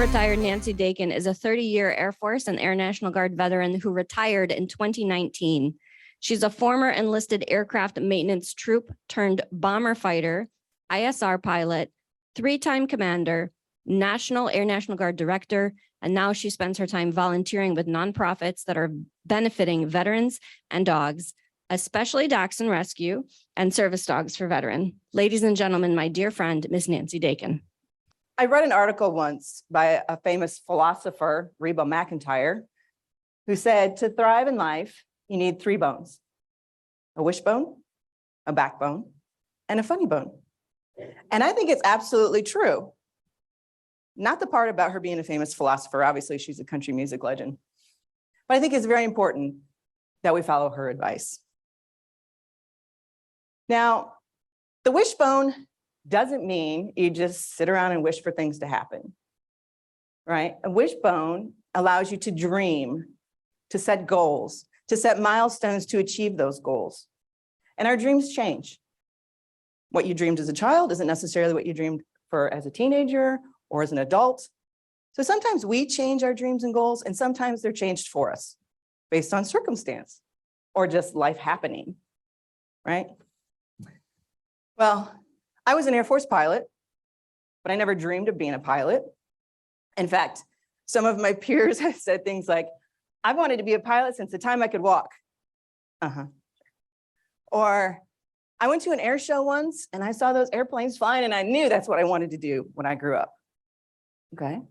retired Nancy Dakin is a 30-year Air Force and Air National Guard veteran who retired in 2019. She's a former enlisted aircraft maintenance troop turned bomber fighter, ISR pilot, 3-time commander, National Air National Guard director, and now she spends her time volunteering with nonprofits that are benefiting veterans and dogs, especially Dachshund Rescue and service dogs for veterans. Ladies and gentlemen, my dear friend, Miss Nancy Dakin. I read an article once by a famous philosopher, Reba McIntire, who said to thrive in life, you need 3 bones: a wishbone, a backbone, and a funny bone. And I think it's absolutely true. Not the part about her being a famous philosopher. Obviously, she's a country music legend. But I think it's very important that we follow her advice. Now, the wishbone doesn't mean you just sit around and wish for things to happen, right? A wishbone allows you to dream, to set goals, to set milestones to achieve those goals. And our dreams change. What you dreamed as a child isn't necessarily what you dreamed for as a teenager or as an adult. So sometimes we change our dreams and goals, and sometimes they're changed for us based on circumstance or just life happening, right? Well, I was an Air Force pilot, but I never dreamed of being a pilot. In fact, some of my peers have said things like, I've wanted to be a pilot since the time I could walk. Or I went to an air show once and I saw those airplanes flying and I knew that's what I wanted to do when I grew up. Okay.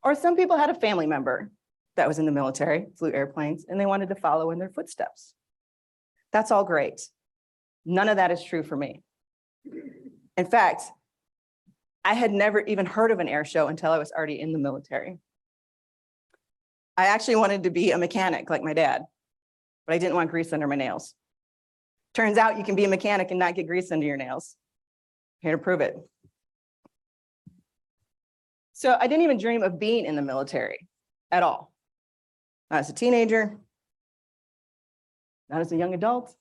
Or some people had a family member that was in the military, flew airplanes, and they wanted to follow in their footsteps. That's all great. None of that is true for me. In fact, I had never even heard of an air show until I was already in the military. I actually wanted to be a mechanic like my dad, but I didn't want grease under my nails. Turns out you can be a mechanic and not get grease under your nails. Here to prove it. So I didn't even dream of being in the military at all. Not as a teenager, not as a young adult.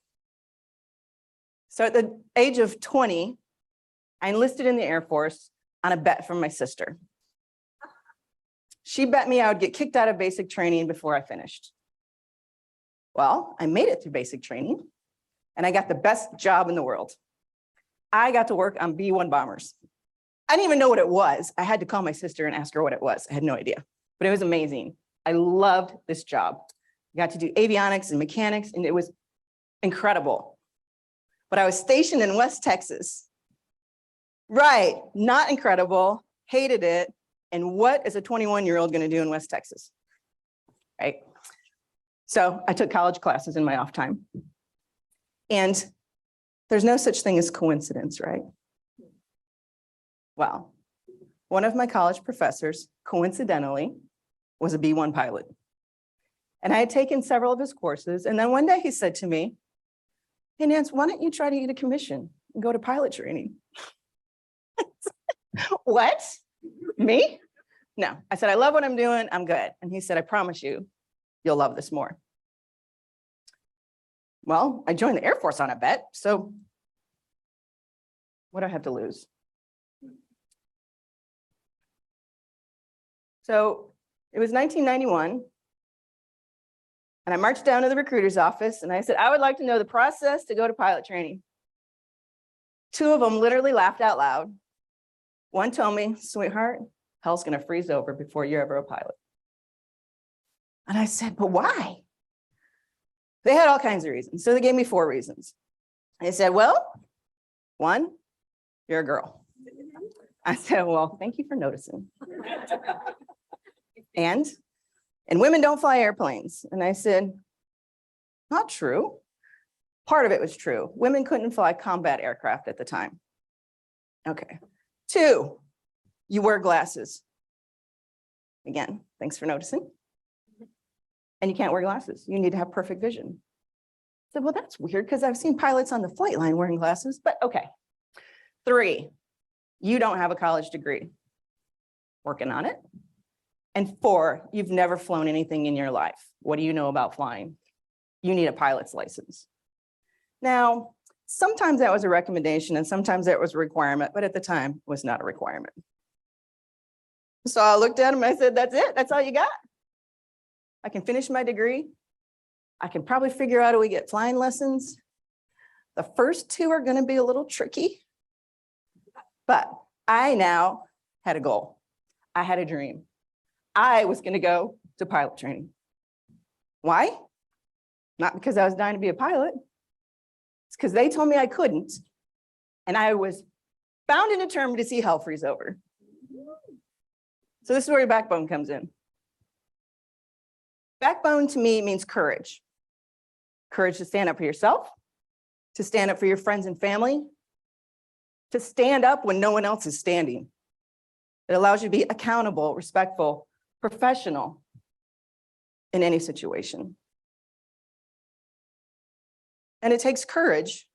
So at the age of 20, I enlisted in the Air Force on a bet from my sister. She bet me I would get kicked out of basic training before I finished. Well, I made it through basic training and I got the best job in the world. I got to work on B-1 bombers. I didn't even know what it was. I had to call my sister and ask her what it was. I had no idea, but it was amazing. I loved this job. I got to do avionics and mechanics and it was incredible. But I was stationed in West Texas. Right, not incredible, hated it. And what is a 21-year-old going to do in West Texas? Right? So I took college classes in my off time. And there's no such thing as coincidence, right? Well, one of my college professors, coincidentally, was a B-1 pilot. And I had taken several of his courses. And then one day he said to me, hey, Nance, why don't you try to get a commission and go to pilot training? What? Me? No. I said, I love what I'm doing. I'm good. And he said, I promise you, you'll love this more. Well, I joined the Air Force on a bet. So what do I have to lose? So it was 1991. And I marched down to the recruiter's office and I said, I would like to know the process to go to pilot training. 2 of them literally laughed out loud. One told me, sweetheart, hell's gonna freeze over before you're ever a pilot. And I said, but why? They had all kinds of reasons. So they gave me 4 reasons. They said, well, 1, you're a girl. I said, well, thank you for noticing. And women don't fly airplanes. And I said, not true. Part of it was true. Women couldn't fly combat aircraft at the time. Okay. 2, you wear glasses. Again, thanks for noticing. And you can't wear glasses. You need to have perfect vision. I said, well, that's weird because I've seen pilots on the flight line wearing glasses, but okay. 3, you don't have a college degree. Working on it. And 4, you've never flown anything in your life. What do you know about flying? You need a pilot's license. Now, sometimes that was a recommendation and sometimes that was a requirement, but at the time it was not a requirement. So I looked at him, I said, that's it, that's all you got? I can finish my degree. I can probably figure out how we get flying lessons. The first two are gonna be a little tricky, but I now had a goal. I had a dream. I was gonna go to pilot training. Why? Not because I was dying to be a pilot. It's because they told me I couldn't. And I was bound and determined to see hell freeze over. So this is where your backbone comes in. Backbone to me means courage. Courage to stand up for yourself, to stand up for your friends and family, to stand up when no one else is standing. It allows you to be accountable, respectful, professional in any situation. And it takes courage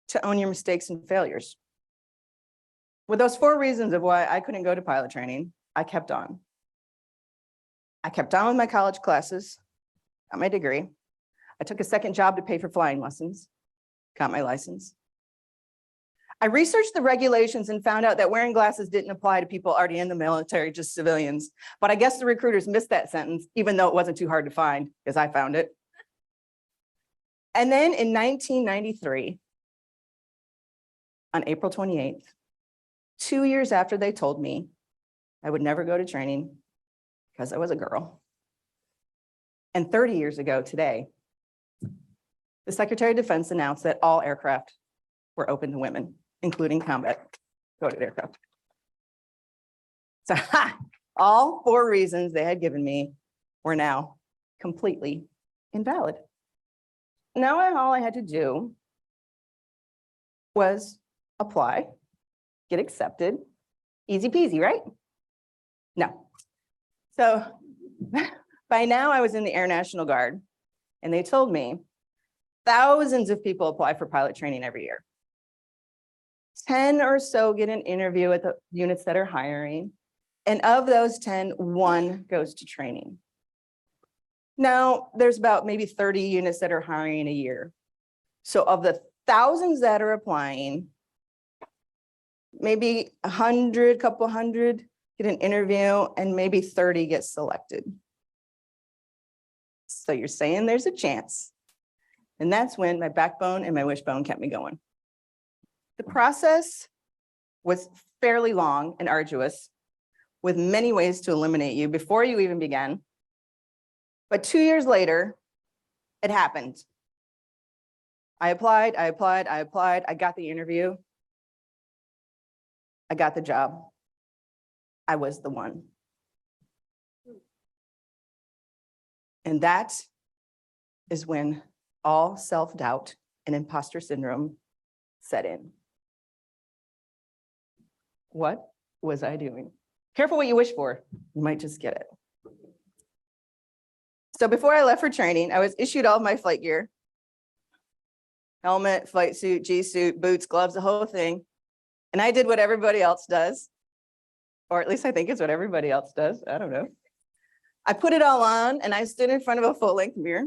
to own your mistakes and failures. With those 4 reasons of why I couldn't go to pilot training, I kept on. I kept on with my college classes, got my degree. I took a second job to pay for flying lessons, got my license. I researched the regulations and found out that wearing glasses didn't apply to people already in the military, just civilians. But I guess the recruiters missed that sentence, even though it wasn't too hard to find, because I found it. And then in 1993, on April 28th, 2 years after they told me I would never go to training because I was a girl, and 30 years ago today, the Secretary of Defense announced that all aircraft were open to women, including combat-loaded aircraft. So all 4 reasons they had given me were now completely invalid. Now all I had to do was apply, get accepted, easy peasy, right? No. So by now I was in the Air National Guard, and they told me thousands of people apply for pilot training every year. 10 or so get an interview at the units that are hiring, and of those 10, 1 goes to training. Now, there's about maybe 30 units that are hiring a year. So of the thousands that are applying, maybe 100, couple hundred get an interview, and maybe 30 get selected. So you're saying there's a chance. And that's when my backbone and my wishbone kept me going. The process was fairly long and arduous, with many ways to eliminate you before you even began. But 2 years later, it happened. I applied, I got the interview. I got the job. I was the one. And that is when all self-doubt and imposter syndrome set in. What was I doing? Careful what you wish for. You might just get it. So before I left for training, I was issued all of my flight gear. Helmet, flight suit, G-suit, boots, gloves, the whole thing. And I did what everybody else does, or at least I think it's what everybody else does. I don't know. I put it all on and I stood in front of a full-length mirror.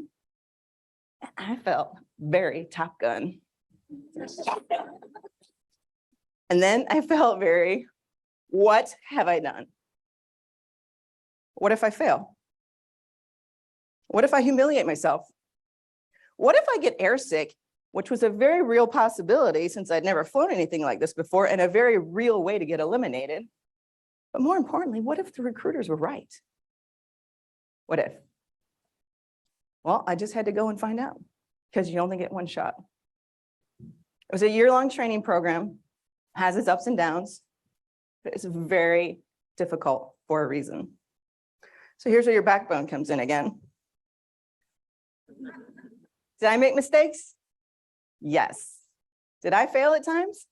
And I felt very Top Gun. And then I felt very, what have I done? What if I fail? What if I humiliate myself? What if I get airsick, which was a very real possibility since I'd never flown anything like this before, and a very real way to get eliminated? But more importantly, what if the recruiters were right? What if? Well, I just had to go and find out, because you only get 1 shot. It was a year-long training program, has its ups and downs, but it's very difficult for a reason. So here's where your backbone comes in again. Did I make mistakes? Yes. Did I fail at times?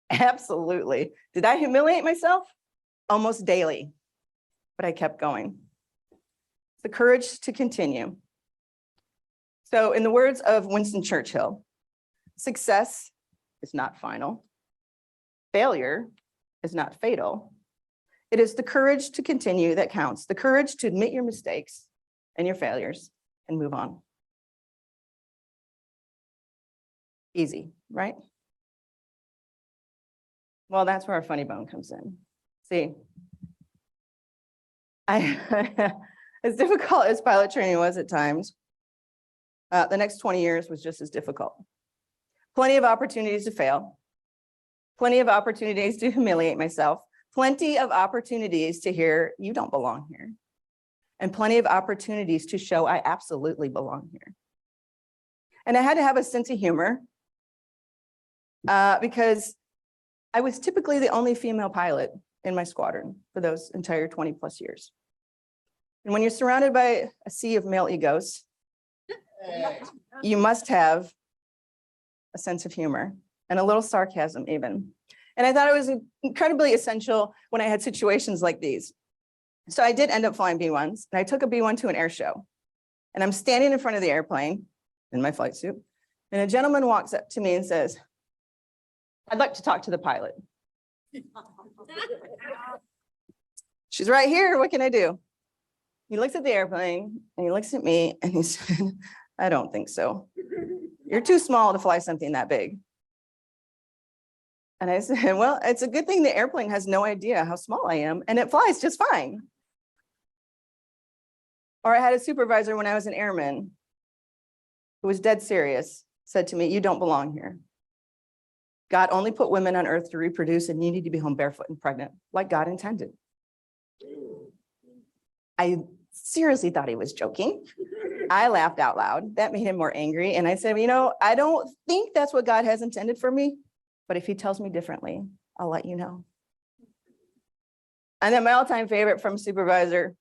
Absolutely. Did I humiliate myself? Almost daily, but I kept going. The courage to continue. So in the words of Winston Churchill, success is not final. Failure is not fatal. It is the courage to continue that counts, the courage to admit your mistakes and your failures and move on. Easy, right? Well, that's where our funny bone comes in. See, As difficult as pilot training was at times, the next 20 years was just as difficult. Plenty of opportunities to fail, plenty of opportunities to humiliate myself, plenty of opportunities to hear, you don't belong here, and plenty of opportunities to show I absolutely belong here. And I had to have a sense of humor because I was typically the only female pilot in my squadron for those entire 20 plus years. And when you're surrounded by a sea of male egos, you must have a sense of humor and a little sarcasm even. And I thought it was incredibly essential when I had situations like these. So I did end up flying B-1s, and I took a B-1 to an air show. And I'm standing in front of the airplane in my flight suit, and a gentleman walks up to me and says, I'd like to talk to the pilot. She's right here, what can I do? He looks at the airplane and he looks at me and he said, I don't think so. You're too small to fly something that big. And I said, well, it's a good thing the airplane has no idea how small I am and it flies just fine. Or I had a supervisor when I was an airman who was dead serious, said to me, you don't belong here. God only put women on earth to reproduce, and you need to be home barefoot and pregnant, like God intended. I seriously thought he was joking. I laughed out loud. That made him more angry. And I said, you know, I don't think that's what God has intended for me, but if he tells me differently, I'll let you know. And then my all-time favorite from supervisor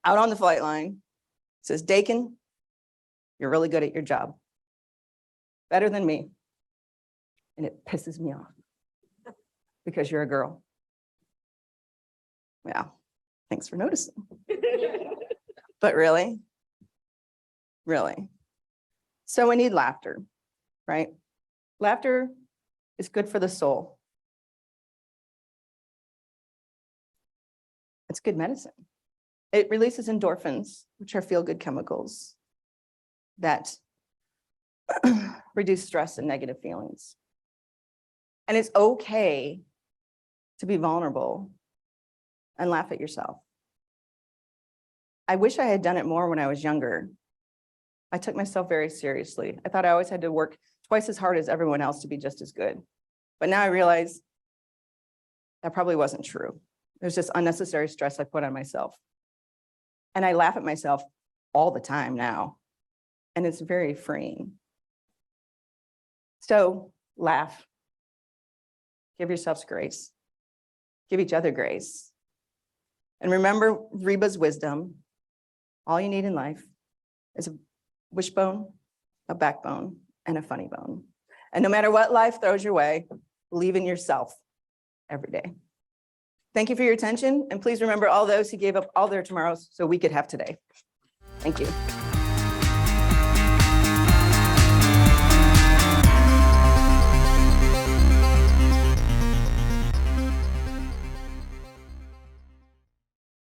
out on the flight line says, Dakin, you're really good at your job. Better than me. And it pisses me off because you're a girl. Yeah, thanks for noticing. But really? Really? So we need laughter, right? Laughter is good for the soul. It's good medicine. It releases endorphins, which are feel-good chemicals that reduce stress and negative feelings. And it's okay to be vulnerable and laugh at yourself. I wish I had done it more when I was younger. I took myself very seriously. I thought I always had to work twice as hard as everyone else to be just as good. But now I realize that probably wasn't true. It was just unnecessary stress I put on myself. And I laugh at myself all the time now. And it's very freeing. So laugh. Give yourselves grace. Give each other grace. And remember Reba's wisdom. All you need in life is a wishbone, a backbone, and a funny bone. And no matter what life throws your way, believe in yourself every day. Thank you for your attention. And please remember all those who gave up all their tomorrows so we could have today. Thank you.